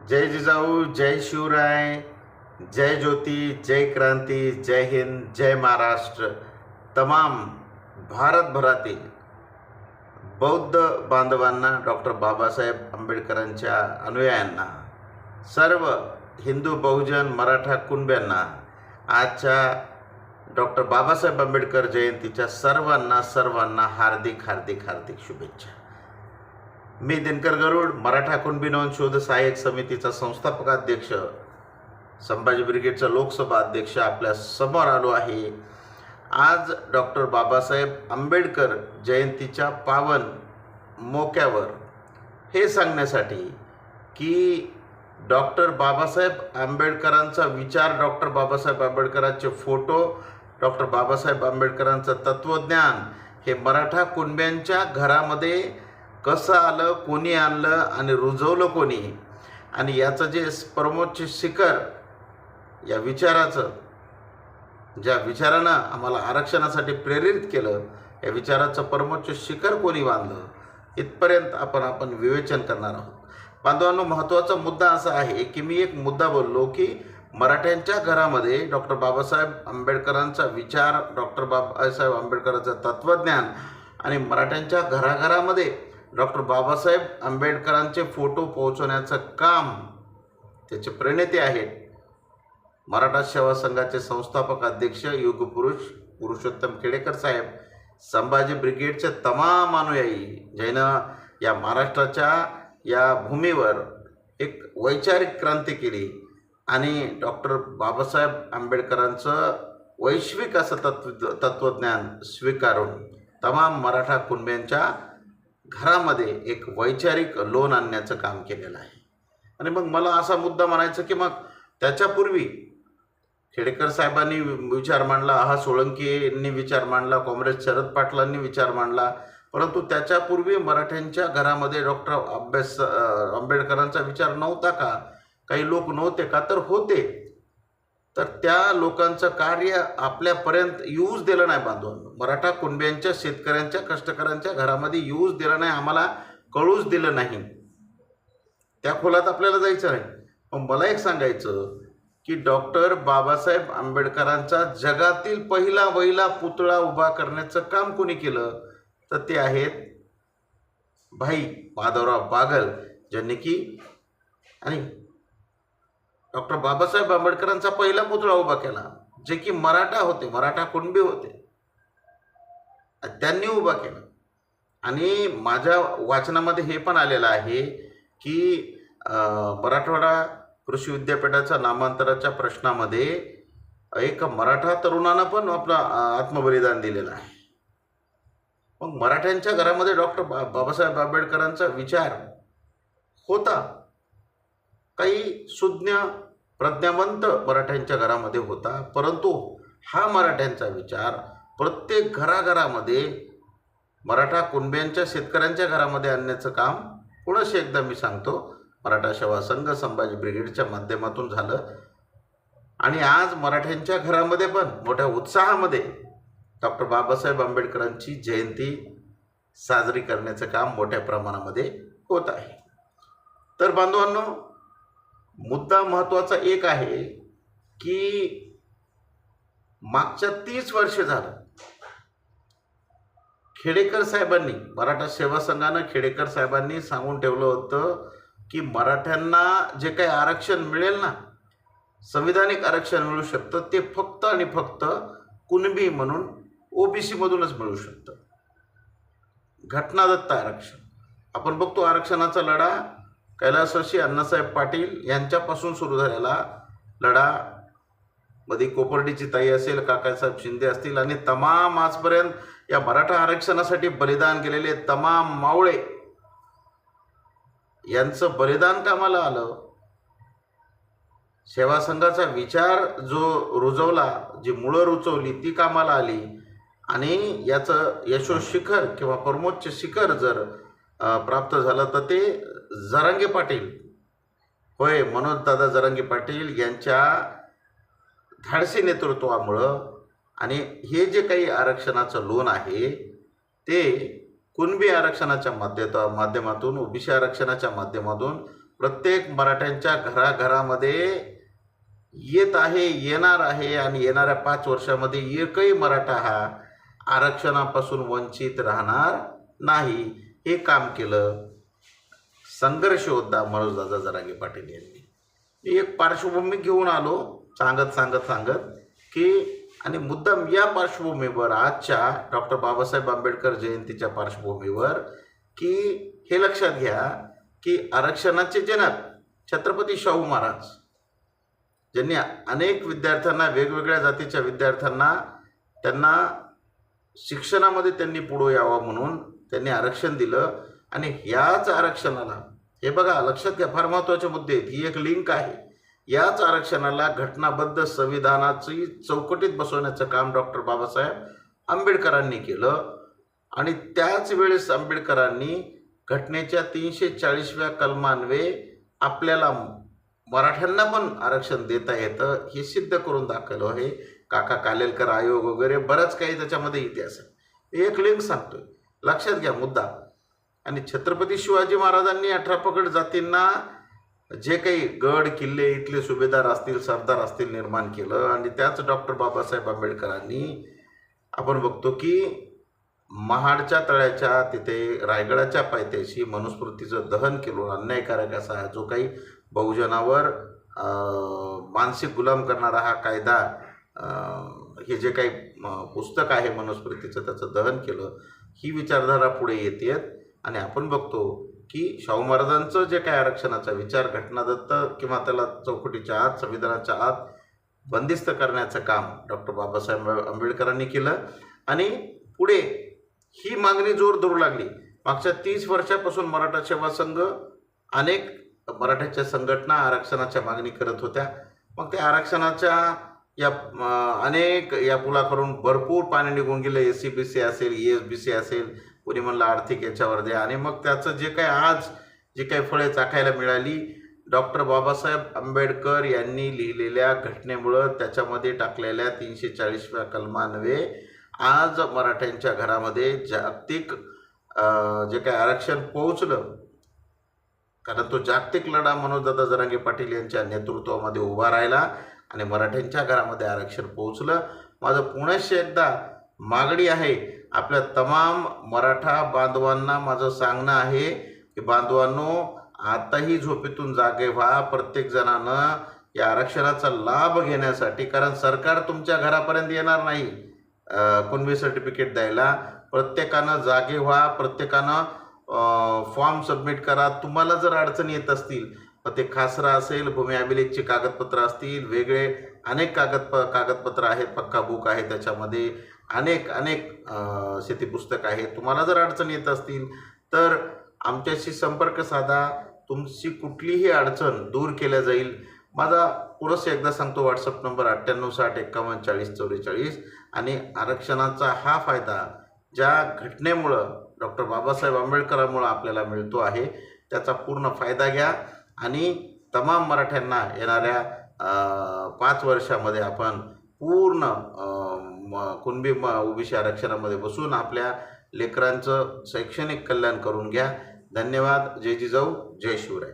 जय जिजाऊ, जय शिवराय, जय ज्योती, जय क्रांती, जय हिंद, जय महाराष्ट्र. तमाम भारतभरातील बौद्ध बांधवांना, डॉक्टर बाबासाहेब आंबेडकरांच्या अनुयायांना, सर्व हिंदू बहुजन मराठा कुणब्यांना आजच्या डॉक्टर बाबासाहेब आंबेडकर जयंतीच्या सर्वांना हार्दिक हार्दिक हार्दिक शुभेच्छा. मी दिनकर गरुड, मराठा कुणबी नोंद शोध सहाय्यक समितीचा संस्थापक अध्यक्ष, संभाजी ब्रिगेडचा लोकसभा अध्यक्ष आपल्या समोर आलो आहे. आज डॉक्टर बाबासाहेब आंबेडकर जयंतीच्या पावन मोक्यावर हे सांगण्यासाठी की डॉक्टर बाबासाहेब आंबेडकरांचा विचार, डॉक्टर बाबासाहेब आंबेडकरांचे फोटो, डॉक्टर बाबासाहेब आंबेडकरांचं तत्त्वज्ञान हे मराठा कुणब्यांच्या घरामध्ये कसं आलं, कोणी आणलं आणि रुजवलं कोणी, आणि याचं जे परमोच्च शिखर या विचाराचं, ज्या विचारानं आम्हाला आरक्षणासाठी प्रेरित केलं, या विचाराचं परमोच्च शिखर कोणी बांधलं, इथपर्यंत आपण विवेचन करणार आहोत. बांधवांनो, महत्त्वाचा मुद्दा असा आहे की मी एक मुद्दा बोललो की मराठ्यांच्या घरामध्ये डॉक्टर बाबासाहेब आंबेडकरांचा विचार, डॉक्टर बाबासाहेब आंबेडकरांचं तत्त्वज्ञान आणि मराठ्यांच्या घराघरामध्ये डॉक्टर बाबासाहेब आंबेडकरांचे फोटो पोहोचवण्याचं काम त्याचे प्रणेते आहेत मराठा सेवा संघाचे संस्थापक अध्यक्ष युगपुरुष पुरुषोत्तम खेडेकर साहेब, संभाजी ब्रिगेडचे तमाम अनुयायी, ज्यानं या महाराष्ट्राच्या या भूमीवर एक वैचारिक क्रांती केली आणि डॉक्टर बाबासाहेब आंबेडकरांचं वैश्विक असं तत्त्वज्ञान स्वीकारून तमाम मराठा कुणब्यांच्या घरामध्ये एक वैचारिक लोन आणण्याचं काम केलेलं आहे. आणि मग मला असा मुद्दा म्हणायचा की मग त्याच्यापूर्वी खेडेकर साहेबांनी विचार मांडला, सोळंकींनी विचार मांडला, काँग्रेस शरद पाटलांनी विचार मांडला, परंतु त्याच्यापूर्वी मराठ्यांच्या घरामध्ये डॉक्टर आंबेडकरांचा विचार नव्हता का? काही लोक नव्हते का? तर होते. तर त्या लोकांचं कार्य आपल्यापर्यंत यूज दिलं नाही बांधवांनो. मराठा कुणब्यांच्या, शेतकऱ्यांच्या, कष्टकऱ्यांच्या घरामध्ये यूज दिलं नाही, आम्हाला कळूच दिलं नाही. त्या खोलात आपल्याला जायचं नाही. मग मला एक सांगायचं की डॉक्टर बाबासाहेब आंबेडकरांचा जगातील पहिला पुतळा उभा करण्याचं काम कोणी केलं? तर ते आहेत भाई माधवराव बागल, ज्यांनी की आणि डॉक्टर बाबासाहेब आंबेडकरांचा पहिला पुतळा उभा केला, जे की मराठा होते, मराठा कुणबी होते, त्यांनी उभा केला. आणि माझ्या वाचनामध्ये हे पण आलेलं आहे की मराठवाडा कृषी विद्यापीठाच्या नामांतराच्या प्रश्नामध्ये एक मराठा तरुणानं पण आपलं आत्मबलिदान दिलेलं आहे. मग मराठ्यांच्या घरामध्ये डॉक्टर बाबासाहेब आंबेडकरांचा विचार होता. काही सुज्ञ प्रज्ञावंत मराठ्यांच्या घरामध्ये होता, परंतु हा मराठ्यांचा विचार प्रत्येक घराघरामध्ये मराठा कुणब्यांच्या, शेतकऱ्यांच्या घरामध्ये आणण्याचं काम पुन्हा एकदा मी सांगतो मराठा सेवा संघ, संभाजी ब्रिगेडच्या माध्यमातून झालं. आणि आज मराठ्यांच्या घरामध्ये पण मोठ्या उत्साहामध्ये डॉक्टर बाबासाहेब आंबेडकरांची जयंती साजरी करण्याचं काम मोठ्या प्रमाणामध्ये होत आहे. तर बांधवांनो, मुद्दा महत्त्वाचा एक आहे की मागच्या 30 वर्ष झालं खेडेकर साहेबांनी, मराठा सेवा संघानं खेडेकर साहेबांनी सांगून ठेवलं होतं की मराठ्यांना जे काही आरक्षण मिळेल ना, संविधानिक आरक्षण मिळू शकतं, ते फक्त आणि फक्त कुणबी म्हणून ओबीसी मधूनच मिळू शकतं. घटनादत्त आरक्षण आपण बघतो. आरक्षणाचा लढा कैलासवासी अण्णासाहेब पाटील यांच्यापासून सुरू झालेला लढा, मध्ये कोपर्डीची ताई असेल, काकासाहेब शिंदे असतील, आणि तमाम आजपर्यंत या मराठा आरक्षणासाठी बलिदान केलेले तमाम मावळे यांचं बलिदान कामाला आलं. सेवा संघाचा विचार जो रुजवला, जी मुळं रुचवली ती कामाला आली. आणि याचं यशोशिखर किंवा परमोच्च शिखर जर प्राप्त झालं तर ते जरांगे पाटील, होय मनोजदादा जरांगे पाटील यांच्या धाडसी नेतृत्वामुळं. आणि हे जे काही आरक्षणाचं लोन आहे ते कुणबी आरक्षणाच्या माध्यमातून, ओबीसी आरक्षणाच्या माध्यमातून प्रत्येक मराठ्यांच्या घराघरामध्ये येत आहे, येणार आहे आणि येणाऱ्या 5 वर्षामध्ये एकही मराठा हा आरक्षणापासून वंचित राहणार नाही. हे काम केलं संघर्ष योद्धा मनोजदादा जरांगे पाटील यांनी. मी एक पार्श्वभूमी घेऊन आलो सांगत की आणि मुद्दाम या पार्श्वभूमीवर आजच्या डॉक्टर बाबासाहेब आंबेडकर जयंतीच्या पार्श्वभूमीवर की हे लक्षात घ्या की आरक्षणाचे जनक छत्रपती शाहू महाराज ज्यांनी अनेक विद्यार्थ्यांना, वेगवेगळ्या जातीच्या विद्यार्थ्यांना त्यांना शिक्षणामध्ये त्यांनी पुढे यावं म्हणून त्यांनी आरक्षण दिलं. आणि याच आरक्षणाला, हे बघा लक्षात घ्या, फार महत्त्वाचे मुद्दे आहेत, ही एक लिंक आहे. याच आरक्षणाला घटनाबद्ध संविधानाची चौकटीत बसवण्याचं काम डॉक्टर बाबासाहेब आंबेडकरांनी केलं. आणि त्याच वेळेस आंबेडकरांनी घटनेच्या 340व्या कलमान्वये आपल्याला मराठ्यांना पण आरक्षण देता येतं हे सिद्ध करून दाखवलं आहे. काका कालेलकर आयोग वगैरे बरंच काही त्याच्यामध्ये इतिहास आहे. एक लिंक सांगतोय, लक्षात घ्या मुद्दा. आणि छत्रपती शिवाजी महाराजांनी 18 पगड जातींना जे काही गड किल्ले इथले सुभेदार असतील, सरदार असतील निर्माण केलं. आणि त्याच डॉक्टर बाबासाहेब आंबेडकरांनी आपण बघतो की महाडच्या तळ्याच्या तिथे रायगडाच्या पायथ्याशी मनुस्मृतीचं दहन केलं. अन्यायकारक असा जो काही बहुजनावर मानसिक गुलाम करणारा हा कायदा, हे जे काही पुस्तक आहे मनुस्मृतीचं, त्याचं दहन केलं. ही विचारधारा पुढे येते. आणि आपण बघतो की शाहू महाराजांचं जे काही आरक्षणाचा विचार घटनादत्त किंवा त्याला चौकटीच्या आत, संविधानाच्या आत बंदिस्त करण्याचं काम डॉक्टर बाबासाहेब आंबेडकरांनी केलं. आणि पुढे ही मागणी जोर धरू लागली. मागच्या 30 वर्षापासून मराठा सेवा संघ, अनेक मराठ्याच्या संघटना आरक्षणाच्या मागणी करत होत्या. मग त्या आरक्षणाच्या अनेक या पुलाकडून भरपूर पाणी निघून गेलं. SC-BC असेल, ES-BC असेल, कोणी म्हणलं आर्थिक याच्यावर द्या. आणि मग त्याचं जे काही आज जे काही फळे चाखायला मिळाली, डॉक्टर बाबासाहेब आंबेडकर यांनी लिहिलेल्या घटनेमुळं, त्याच्यामध्ये टाकलेल्या 340व्या कलमान्वये आज मराठ्यांच्या घरामध्ये जागतिक जे काही आरक्षण पोहोचलं. कारण तो जागतिक लढा मनोजदादा जरांगे पाटील यांच्या नेतृत्वामध्ये उभा राहिला आणि मराठ्यांच्या घरामध्ये आरक्षण पोहोचलं. माझं पुनश्च एकदा मागणी आहे, आपल्या तमाम मराठा बांधवांना माझं सांगणं आहे की बांधवांनो, आताही झोपेतून जागे व्हा. प्रत्येक जणानं या आरक्षणाचा लाभ घेण्यासाठी, कारण सरकार तुमच्या घरापर्यंत येणार नाही कुणबी सर्टिफिकेट द्यायला. प्रत्येकानं जागे व्हा, प्रत्येकानं फॉर्म सबमिट करा. तुम्हाला जर अडचणी येत असतील, मग ते खासरा असेल, भूमी अभिलेखची कागदपत्र असतील, वेगळे अनेक कागदपत्र आहेत, पक्का बुक आहे, त्याच्यामध्ये अनेक शेती पुस्तक आहेत. तुम्हाला जर अडचण येत असतील तर आमच्याशी संपर्क साधा. तुमची कुठलीही अडचण दूर केल्या जाईल. माझा पुरस एकदा सांगतो, व्हॉट्सअप नंबर 9860514044. आणि आरक्षणाचा हा फायदा ज्या घटनेमुळं डॉक्टर बाबासाहेब आंबेडकरांमुळं आपल्याला मिळतो आहे, त्याचा पूर्ण फायदा घ्या. आणि तमाम मराठ्यांना येणाऱ्या 5 वर्षामध्ये आपण पूर्ण कुणबी OBC आरक्षणामध्ये बसून आपल्या लेकरांचं शैक्षणिक कल्याण करून घ्या. धन्यवाद. जय जिजाऊ, जय शिवराय.